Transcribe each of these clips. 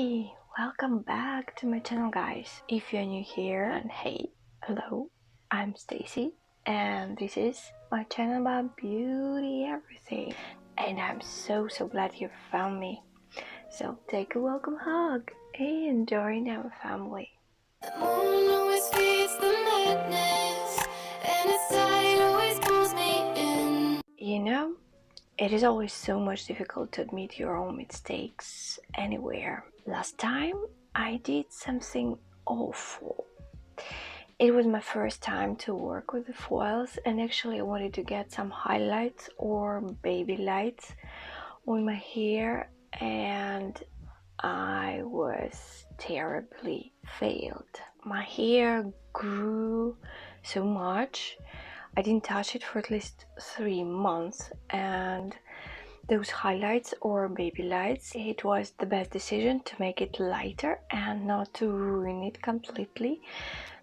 Hey, welcome back to my channel, guys. If you're new here, and hey, hello, I'm Stacy, and this is my channel about beauty everything. And I'm so glad you found me. So take a welcome hug and join our family. The moon always feeds the madness, and its tide always pulls me in. You know, it is always so much difficult to admit your own mistakes anywhere. Last time I did something awful. It was my first time to work with the foils, and actually I wanted to get some highlights or baby lights on my hair, and I was terribly failed. My hair grew so much. I didn't touch it for at least 3 months, and those highlights or baby lights, it was the best decision to make it lighter and not to ruin it completely.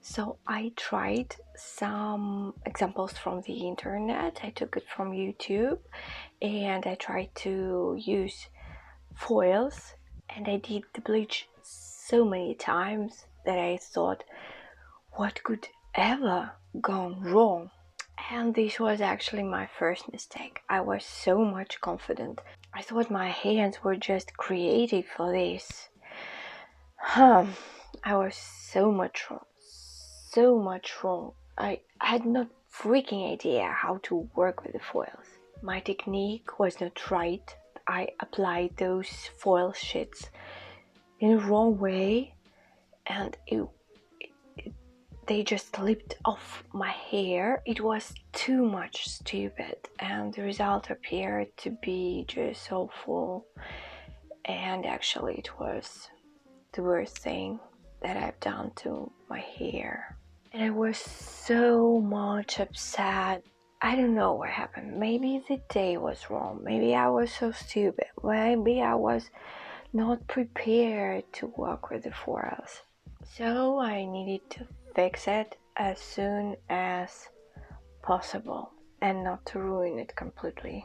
So I tried some examples from the internet. I took it from YouTube, and I tried to use foils, and I did the bleach so many times that I thought, what could ever gone wrong? And this was actually my first mistake. I was so much confident. I thought my hands were just created for this. I was so much wrong. I had no freaking idea how to work with the foils. My technique was not right. I applied those foil sheets in the wrong way, and they just slipped off my hair. It was too much stupid, and the result appeared to be just awful. And actually it was the worst thing that I've done to my hair. And I was so much upset. I don't know what happened. Maybe the day was wrong. Maybe I was so stupid. Maybe I was not prepared to work with the foils. So I needed to fix it as soon as possible and not to ruin it completely.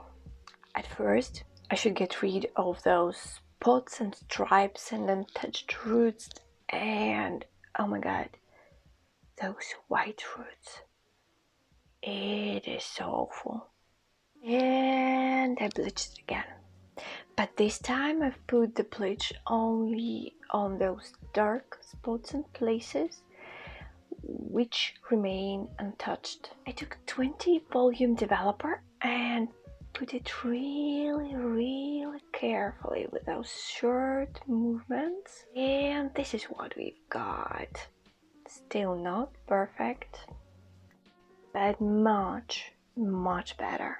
At first, I should get rid of those spots and stripes and untouched roots, and oh my god, those white roots. It is so awful. And I bleached again. But this time I've put the bleach only on those dark spots and places which remain untouched. I took a 20 volume developer and put it really carefully with those short movements, and this is what we've got. Still not perfect, but much better.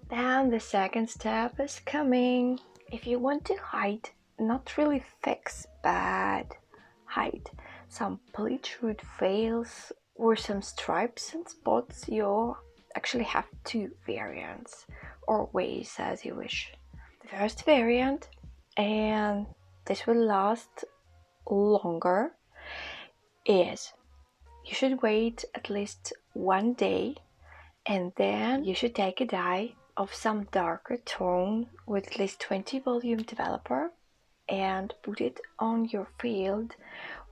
Then the second step is coming. If you want to hide, not really fix, but hide some bleach root veils or some stripes and spots, you actually have two variants or ways as you wish. The first variant, and this will last longer, is you should wait at least 1 day, and then you should take a dye of some darker tone with at least 20 volume developer and put it on your field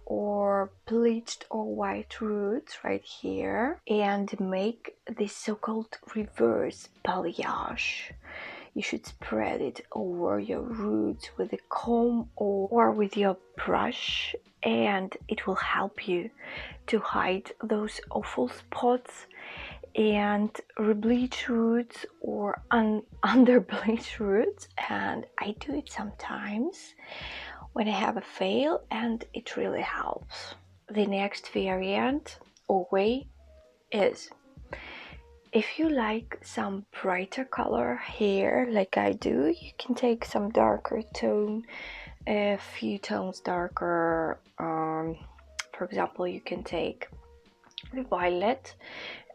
or bleached or white roots right here, and make this so-called reverse balayage. You should spread it over your roots with a comb or with your brush, and it will help you to hide those awful spots and rebleach roots or under-bleach roots. And I do it sometimes when I have a fail, and it really helps. The next variant or way is, if you like some brighter color hair like I do, you can take some darker tone, a few tones darker. For example, you can take the violet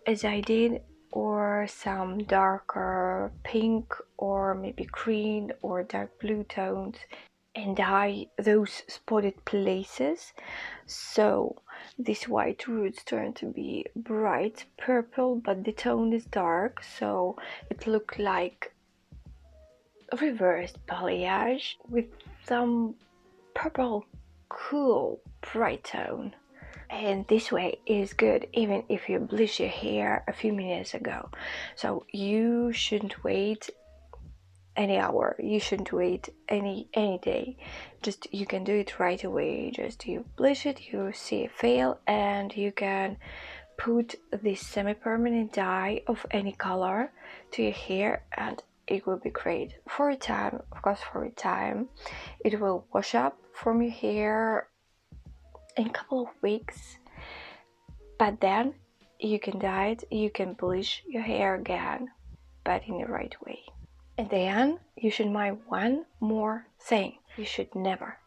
as I did, or some darker pink or maybe green or dark blue tones, and dye those spotted places, so these white roots turn to be bright purple, but the tone is dark, so it looks like a reversed balayage with some purple, cool, bright tone. And this way is good even if you bleached your hair a few minutes ago. So you shouldn't wait any hour, you shouldn't wait any day. Just you can do it right away. Just you bleach it, you see it fail, and you can put this semi-permanent dye of any color to your hair, and it will be great for a time. Of course, for a time it will wash up from your hair in a couple of weeks, but then you can dye it, you can bleach your hair again, but in the right way. And then you should mind one more thing. You should never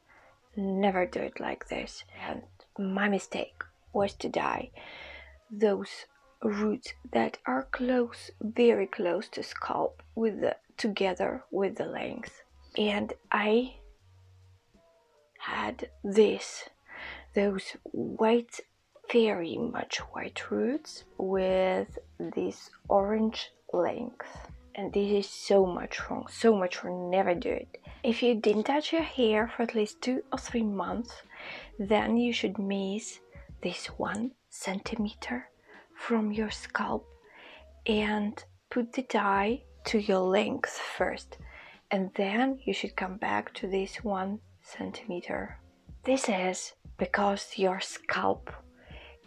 do it like this. And my mistake was to dye those roots that are close, very close to scalp together with the length. And I had those white, very much white roots with this orange length. And this is so much wrong, never do it. If you didn't touch your hair for at least 2 or 3 months, then you should miss this 1 centimeter from your scalp and put the dye to your length first, and then you should come back to this 1 centimeter. This is because your scalp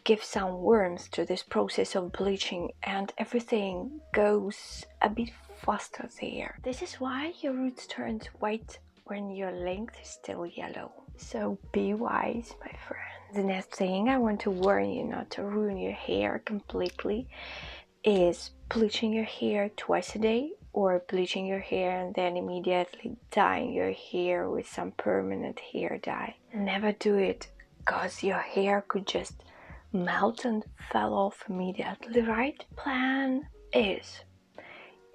gives some warmth to this process of bleaching, and everything goes a bit faster there. This is why your roots turn white when your length is still yellow. So be wise, my friend. The next thing I want to warn you not to ruin your hair completely is bleaching your hair twice a day, or bleaching your hair and then immediately dyeing your hair with some permanent hair dye. Never do it, because your hair could just melt and fell off immediately. The right plan is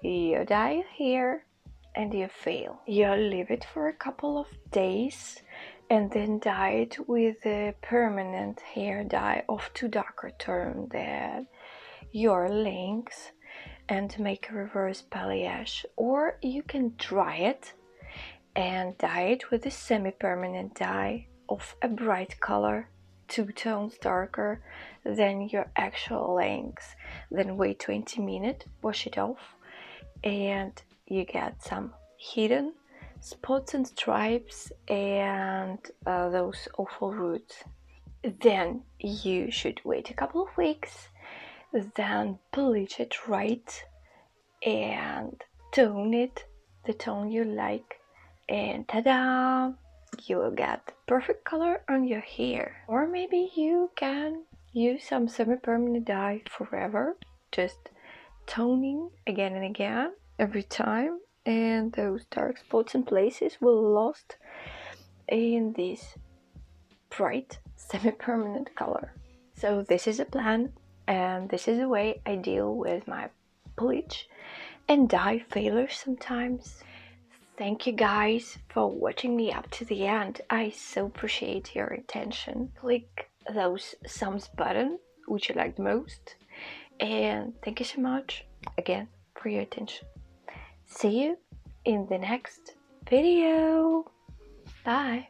you dye your hair and you fail. You leave it for a couple of days and then dye it with a permanent hair dye of too darker tone than your length and make a reverse balayage. Or you can dry it and dye it with a semi-permanent dye of a bright color, 2 tones darker than your actual length. Then wait 20 minutes, wash it off, and you get some hidden spots and stripes and those awful roots. Then you should wait a couple of weeks, then bleach it right and tone it the tone you like, and ta-da! You will get perfect color on your hair. Or maybe you can use some semi-permanent dye forever, just toning again and again every time, and those dark spots and places will lost in this bright semi-permanent color. So this is a plan, and this is the way I deal with my bleach and dye failures sometimes. Thank you guys for watching me up to the end. I so appreciate your attention. Click those thumbs button which you like the most, and thank you so much again for your attention. See you in the next video. Bye.